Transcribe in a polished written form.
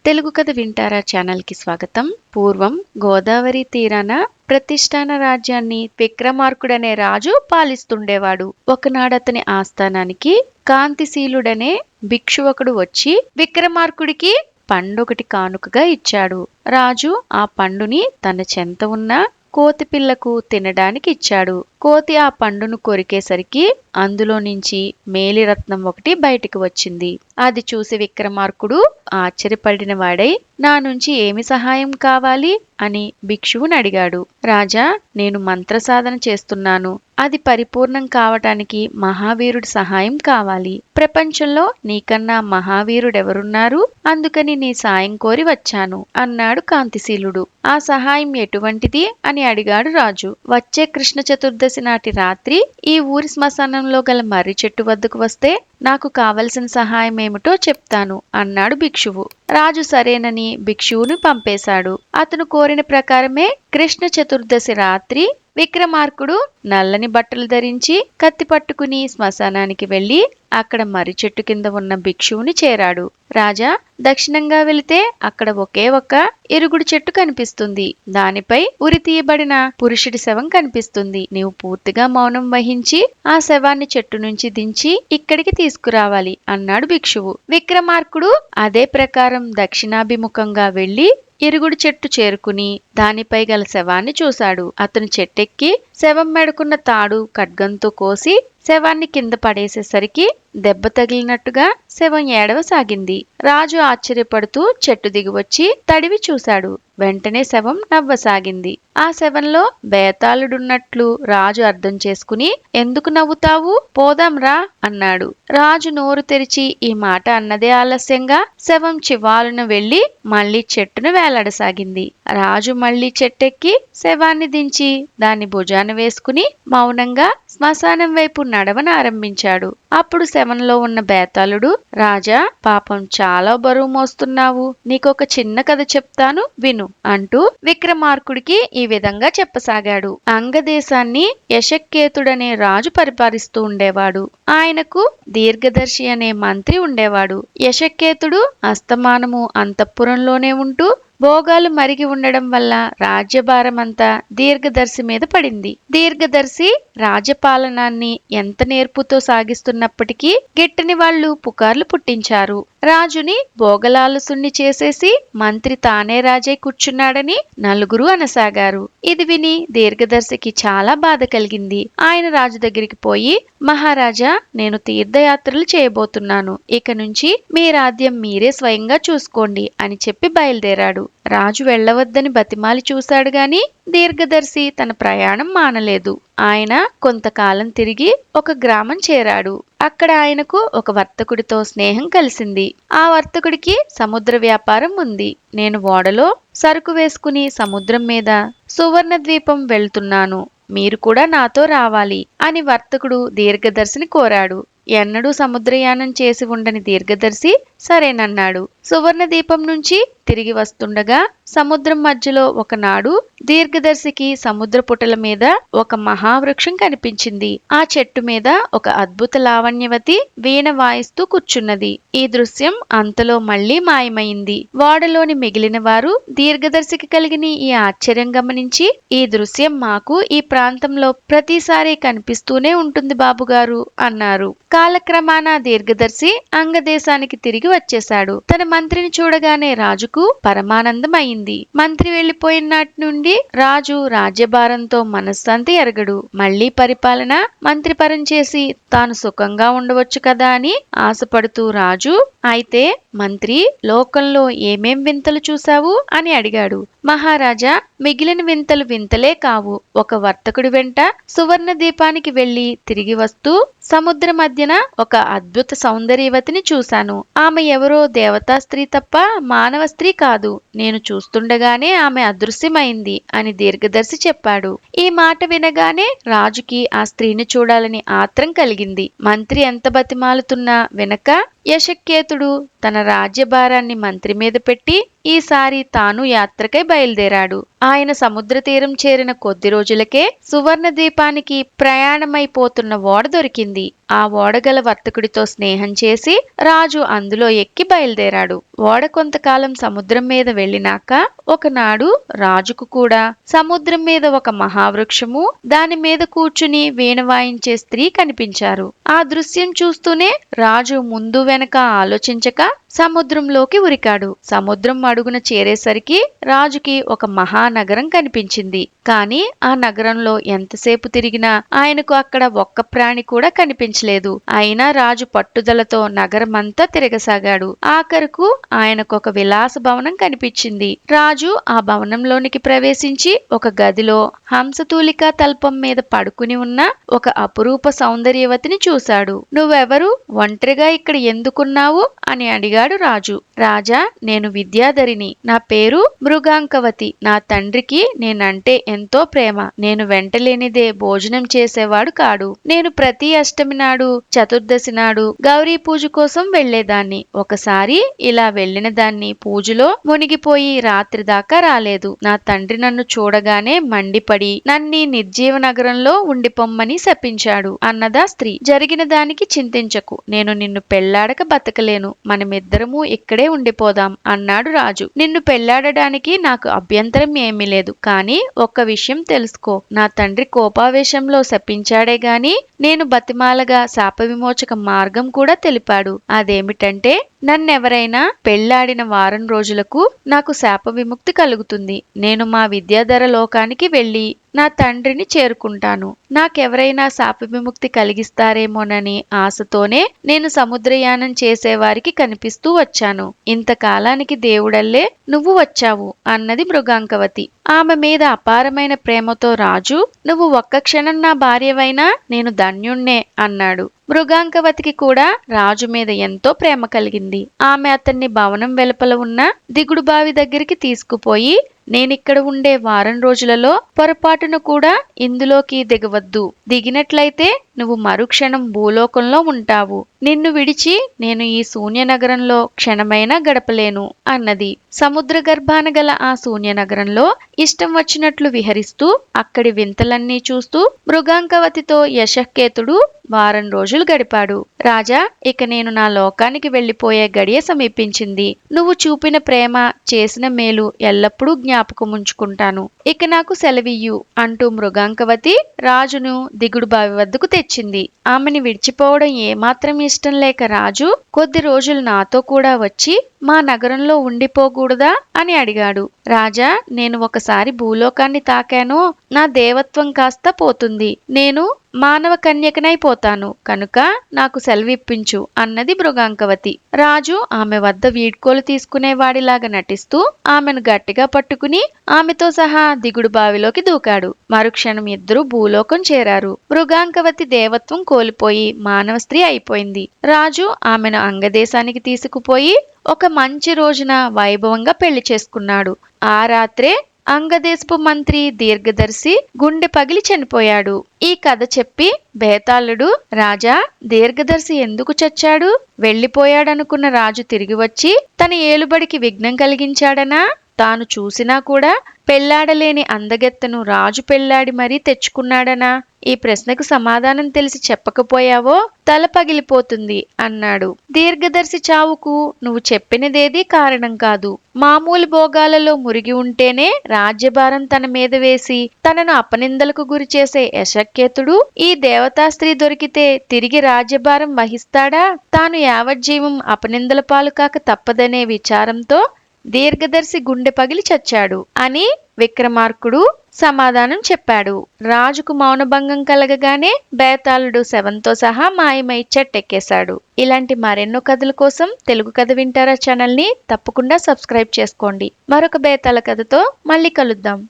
తెలుగు కథ వింటారా ఛానల్కి స్వాగతం. పూర్వం గోదావరి తీరాన ప్రతిష్టాన రాజ్యాన్ని విక్రమార్కుడనే రాజు పాలిస్తుండేవాడు. ఒకనాడు అతని ఆస్థానానికి కాంతిశీలుడనే భిక్షువకుడు వచ్చి విక్రమార్కుడికి పండొకటి కానుకగా ఇచ్చాడు. రాజు ఆ పండుని తన చెంత ఉన్న కోతి పిల్లకు తినడానికి ఇచ్చాడు. కోతి ఆ పండును కొరికేసరికి అందులో నుంచి మేలిరత్నం ఒకటి బయటికి వచ్చింది. అది చూసి విక్రమార్కుడు ఆశ్చర్యపడిన వాడై, నా నుంచి ఏమి సహాయం కావాలి అని భిక్షువుని అడిగాడు. రాజా, నేను మంత్ర సాధన చేస్తున్నాను. అది పరిపూర్ణం కావటానికి మహావీరుడి సహాయం కావాలి. ప్రపంచంలో నీకన్నా మహావీరుడెవరున్నారు? అందుకని నీ సాయం కోరి వచ్చాను అన్నాడు కాంతిశీలుడు. ఆ సహాయం ఎటువంటిది అని అడిగాడు రాజు. వచ్చే కృష్ణ చతుర్దశి నాటి రాత్రి ఈ ఊరి శ్మశానంలో గల మర్రి చెట్టు వద్దకు వస్తే నాకు కావలసిన సహాయం ఏమిటో చెప్తాను అన్నాడు భిక్షువు. రాజు సరేనని భిక్షువుని పంపేశాడు. అతను కోరిన ప్రకారమే కృష్ణ చతుర్దశి రాత్రి విక్రమార్కుడు నల్లని బట్టలు ధరించి కత్తి పట్టుకుని శ్మశానానికి వెళ్లి అక్కడ మర్రి చెట్టు కింద ఉన్న భిక్షువుని చేరాడు. రాజా, దక్షిణంగా వెళితే అక్కడ ఒకే ఒక్క ఇరుగుడు చెట్టు కనిపిస్తుంది. దానిపై ఉరి తీయబడిన పురుషుడి శవం కనిపిస్తుంది. నీవు పూర్తిగా మౌనం వహించి ఆ శవాన్ని చెట్టు నుంచి దించి ఇక్కడికి తీసుకురావాలి అన్నాడు భిక్షువు. విక్రమార్కుడు అదే ప్రకారం దక్షిణాభిముఖంగా వెళ్లి ఇరుగుడు చెట్టు చేరుకుని దానిపై గల శవాన్ని చూశాడు. అతను చెట్టెక్కి శవం మెడకున్న తాడు ఖడ్గంతో కోసి శవాన్ని కింద పడేసేసరికి దెబ్బ తగిలినట్టుగా శవం ఏడవసాగింది. రాజు ఆశ్చర్యపడుతూ చెట్టు దిగివచ్చి తడివి చూశాడు. వెంటనే శవం నవ్వసాగింది. ఆ శవంలో బేతాళుడున్నట్లు రాజు అర్థం చేసుకుని, ఎందుకు నవ్వుతావు? పోదాం రా అన్నాడు. రాజు నోరు తెరిచి ఈ మాట అన్నదే ఆలస్యంగా శవం చివాలున వెళ్లి మళ్లీ చెట్టును వేలాడసాగింది. రాజు మళ్లీ చెట్టెక్కి శవాన్ని దించి దాన్ని భుజాన వేసుకుని మౌనంగా శ్మశానం వైపు నడవనారంభించాడు. అప్పుడు శవంలో ఉన్న బేతాళుడు, రాజా, పాపం చాలా బరువు మోస్తున్నావు. నీకొక చిన్న కథ చెప్తాను విను అంటూ విక్రమార్కుడికి ఈ విధంగా చెప్పసాగాడు. అంగదేశాన్ని యశకేతుడనే రాజు పరిపాలిస్తూ ఉండేవాడు. ఆయనకు దీర్ఘదర్శి అనే మంత్రి ఉండేవాడు. యశకేతుడు అస్తమానము అంతఃపురంలోనే ఉంటూ భోగాలు మరిగి ఉండడం వల్ల రాజ్యభారమంతా దీర్ఘదర్శి మీద పడింది. దీర్ఘదర్శి రాజ్యపాలనాన్ని ఎంత నేర్పుతో సాగిస్తున్నప్పటికీ గిట్టని వాళ్లు పుకార్లు పుట్టించారు. రాజుని భోగలాలసుణ్ణి చేసేసి మంత్రి తానే రాజై కూర్చున్నాడని నలుగురు అనసాగారు. ఇది విని దీర్ఘదర్శికి చాలా బాధ కలిగింది. ఆయన రాజు దగ్గరికి పోయి, మహారాజా, నేను తీర్థయాత్రలు చేయబోతున్నాను. ఇక నుంచి మీ రాజ్యం మీరే స్వయంగా చూసుకోండి అని చెప్పి బయలుదేరాడు. రాజు వెళ్లవద్దని బతిమాలి చూశాడు గాని దీర్ఘదర్శి తన ప్రయాణం మానలేదు. ఆయన కొంతకాలం తిరిగి ఒక గ్రామం చేరాడు. అక్కడ ఆయనకు ఒక వర్తకుడితో స్నేహం కలిసింది. ఆ వర్తకుడికి సముద్ర వ్యాపారం ఉంది. నేను ఓడలో సరుకు వేసుకుని సముద్రం మీద సువర్ణ ద్వీపం వెళ్తున్నాను. మీరు కూడా నాతో రావాలి అని వర్తకుడు దీర్ఘదర్శిని కోరాడు. ఎన్నడూ సముద్రయానం చేసి ఉండని దీర్ఘదర్శి సరేనన్నాడు. సువర్ణ దీపం నుంచి తిరిగి వస్తుండగా సముద్రం మధ్యలో ఒకనాడు దీర్ఘదర్శికి సముద్ర పుటల మీద ఒక మహావృక్షం కనిపించింది. ఆ చెట్టు మీద ఒక అద్భుత లావణ్యవతి వీణ వాయిస్తూ కూర్చున్నది. ఈ దృశ్యం అంతలో మళ్లీ మాయమైంది. ఓడలోని మిగిలిన వారు దీర్ఘదర్శికి కలిగిన ఈ ఆశ్చర్యం గమనించి, ఈ దృశ్యం మాకు ఈ ప్రాంతంలో ప్రతిసారి కనిపిస్తూనే ఉంటుంది బాబుగారు అన్నారు. కాలక్రమాన దీర్ఘదర్శి అంగదేశానికి తిరిగి వచ్చేశాడు. తన మంత్రిని చూడగానే రాజుకు పరమానందం అయింది. మంత్రి వెళ్లిపోయిన నాటి నుండి రాజు రాజ్యభారంతో మనశ్శాంతి ఎరగడు. మళ్లీ పరిపాలన మంత్రి పరం చేసి తాను సుఖంగా ఉండవచ్చు కదా అని ఆశపడుతూ రాజు, అయితే మంత్రి, లోకంలో ఏమేం వింతలు చూశావు అని అడిగాడు. మహారాజా, మిగిలిన వింతలు వింతలే కావు. ఒక వర్తకుడి వెంట సువర్ణ దీపానికి వెళ్లి తిరిగి వస్తూ సముద్ర మధ్యన ఒక అద్భుత సౌందర్యవతిని చూశాను. ఆమె ఎవరో దేవతా స్త్రీ తప్ప మానవ స్త్రీ కాదు. నేను చూస్తుండగానే ఆమె అదృశ్యమైంది అని దీర్ఘదర్శి చెప్పాడు. ఈ మాట వినగానే రాజుకి ఆ స్త్రీని చూడాలని ఆత్రం కలిగింది. మంత్రి ఎంత బతిమాలుతున్నా వినక యశకేతుడు తన రాజ్యభారాన్ని మంత్రి మీద పెట్టి ఈసారి తాను యాత్రకై బయలుదేరాడు. ఆయన సముద్ర తీరం చేరిన కొద్ది రోజులకే సువర్ణ ద్వీపానికి ప్రయాణమైపోతున్న ఓడ దొరికింది. ఆ ఓడగల వర్తకుడితో స్నేహం చేసి రాజు అందులో ఎక్కి బయలుదేరాడు. ఓడ కొంతకాలం సముద్రం మీద వెళ్ళినాక ఒకనాడు రాజుకు కూడా సముద్రం మీద ఒక మహావృక్షము, దాని మీద కూర్చుని వీణ వాయించే స్త్రీ కనిపించారు. ఆ దృశ్యం చూస్తూనే రాజు ముందు వెనక ఆలోచించక సముద్రంలోకి ఉరికాడు. సముద్రం అడుగున చేరేసరికి రాజుకి ఒక మహానగరం కనిపించింది. కాని ఆ నగరంలో ఎంతసేపు తిరిగినా ఆయనకు అక్కడ ఒక్క ప్రాణి కూడా కనిపించలేదు. అయినా రాజు పట్టుదలతో నగరమంతా తిరగసాగాడు. ఆఖరుకు ఆయనకొక విలాస భవనం కనిపించింది. రాజు ఆ భవనంలోనికి ప్రవేశించి ఒక గదిలో హంసతూలికా తల్పం మీద పడుకుని ఉన్న ఒక అపురూప సౌందర్యవతిని చూశాడు. "నువ్వెవరు? ఒంటరిగా ఇక్కడ ఎందుకున్నావు?" అని అడిగాడు రాజు. "రాజా, నేను విద్యాధరిని. నా పేరు మృగాంకవతి. నా తండ్రికి నేనంటే ఎంతో ప్రేమ. నేను వెంటలేనిదే భోజనం చేసేవాడు కాడు. నేను ప్రతి అష్టమి నాడు, చతుర్దశి నాడు గౌరీ పూజ కోసం వెళ్లేదాన్ని. ఒకసారి ఇలా వెళ్లిన దాన్ని పూజలో మునిగిపోయి రాత్రి దాకా రాలేదు. నా తండ్రి నన్ను చూడగానే మండిపడి నన్ని నిర్జీవ నగరంలో ఉండిపోమ్మని శపించాడు" అన్నదా స్త్రీ. "జరిగిన దానికి చింతించకు. నేను నిన్ను పెళ్లాడక బతకలేను. మనమిద్దరము ఇక్కడే ఉండిపోదాం" అన్నాడు రాజు. "నిన్ను పెళ్లాడడానికి నాకు అభ్యంతరం ఏమీ లేదు. కానీ ఒక్క విషయం తెలుసుకో. నా తండ్రి కోపావేశంలో శపించాడే గాని నేను బతిమాలగా శాప విమోచక మార్గం కూడా తెలిపాడు. అదేమిటంటే నన్నెవరైనా పెళ్లాడిన వారం రోజులకు నాకు శాప విముక్తి కలుగుతుంది. నేను మా విద్యాధర లోకానికి వెళ్లి నా తండ్రిని చేరుకుంటాను. నాకెవరైనా శాప విముక్తి కలిగిస్తారేమోనని ఆశతోనే నేను సముద్రయానం చేసేవారికి కనిపిస్తూ వచ్చాను. ఇంతకాలానికి దేవుడల్లే నువ్వు వచ్చావు" అన్నది మృగాంకవతి. ఆమె మీద అపారమైన ప్రేమతో రాజు, "నువ్వు ఒక్క క్షణం నా భార్యవైనా నేను ధన్యుణ్ణే" అన్నాడు. మృగాంకవతికి కూడా రాజు మీద ఎంతో ప్రేమ కలిగింది. ఆమె అతన్ని భవనం వెలుపల ఉన్న దిగుడు బావి దగ్గరికి తీసుకుపోయి, "నేనిక్కడ ఉండే వారం రోజులలో పొరపాటును కూడా ఇందులోకి దిగవద్దు. దిగినట్లయితే నువ్వు మరుక్షణం భూలోకంలో ఉంటావు. నిన్ను విడిచి నేను ఈ శూన్య నగరంలో క్షణమైనా గడపలేను" అన్నది. సముద్ర గర్భాన గల ఆ శూన్య నగరంలో ఇష్టం వచ్చినట్లు విహరిస్తూ అక్కడి వింతలన్నీ చూస్తూ మృగాంకవతితో యశకేతుడు వారం రోజులు గడిపాడు. "రాజా, ఇక నేను నా లోకానికి వెళ్లిపోయే గడియ సమీపించింది. నువ్వు చూపిన ప్రేమ, చేసిన మేలు ఎల్లప్పుడూ జ్ఞాపకముంచుకుంటాను. ఇక నాకు సెలవియ్యు" అంటూ మృగాంకవతి రాజును దిగుడు బావి వద్దకు తెచ్చింది. ఆమెని విడిచిపోవడం ఏమాత్రం ఇష్టం లేక రాజు, "కొద్ది రోజులు నాతో కూడా వచ్చి మా నగరంలో ఉండిపోకూడదా?" అని అడిగాడు. "రాజా, నేను ఒకసారి భూలోకాన్ని తాకానో నా దేవత్వం కాస్త పోతుంది. నేను మానవ కన్యకనైపోతాను. కనుక నాకు సెలవిప్పించు" అన్నది మృగాంకవతి. రాజు ఆమె వద్ద వీడ్కోలు తీసుకునేవాడిలాగా నటిస్తూ ఆమెను గట్టిగా పట్టుకుని ఆమెతో సహా దిగుడు బావిలోకి దూకాడు. మరుక్షణం ఇద్దరూ భూలోకం చేరారు. మృగాంకవతి దేవత్వం కోల్పోయి మానవ స్త్రీ అయిపోయింది. రాజు ఆమెను అంగదేశానికి తీసుకుపోయి ఒక మంచి రోజున వైభవంగా పెళ్లి చేసుకున్నాడు. ఆ రాత్రే అంగదేశపు మంత్రి దీర్ఘదర్శి గుండె పగిలి చనిపోయాడు. ఈ కథ చెప్పి బేతాళుడు, "రాజా, దీర్ఘదర్శి ఎందుకు చచ్చాడు? వెళ్లిపోయాడనుకున్న రాజు తిరిగి వచ్చి తన ఏలుబడికి విఘ్నం కలిగించాడనా? తాను చూసినా కూడా పెళ్లాడలేని అందగెత్తను రాజు పెళ్లాడి మరీ తెచ్చుకున్నాడనా? ఈ ప్రశ్నకు సమాధానం తెలిసి చెప్పకపోయావో తల పగిలిపోతుంది" అన్నాడు. "దీర్ఘదర్శి చావుకు నువ్వు చెప్పినదేదీ కారణం కాదు. మామూలు భోగాలలో మురిగి ఉంటేనే రాజ్యభారం తన మీద వేసి తనను అపనిందలకు గురి చేసే యశకేతుడు ఈ దేవతా స్త్రీ దొరికితే తిరిగి రాజ్యభారం వహిస్తాడా? తాను యావజ్జీవం అపనిందల పాలు కాక తప్పదనే విచారంతో దీర్ఘదర్శి గుండె పగిలి చచ్చాడు" అని విక్రమార్కుడు సమాధానం చెప్పాడు. రాజుకు మౌనభంగం కలగగానే బేతాళుడు శవంతో సహా మాయమై చెట్టెక్కేశాడు. ఇలాంటి మరెన్నో కథల కోసం తెలుగు కథ వింటారా ఛానల్ని తప్పకుండా సబ్స్క్రైబ్ చేసుకోండి. మరొక బేతాళ కథతో మళ్ళీ కలుద్దాం.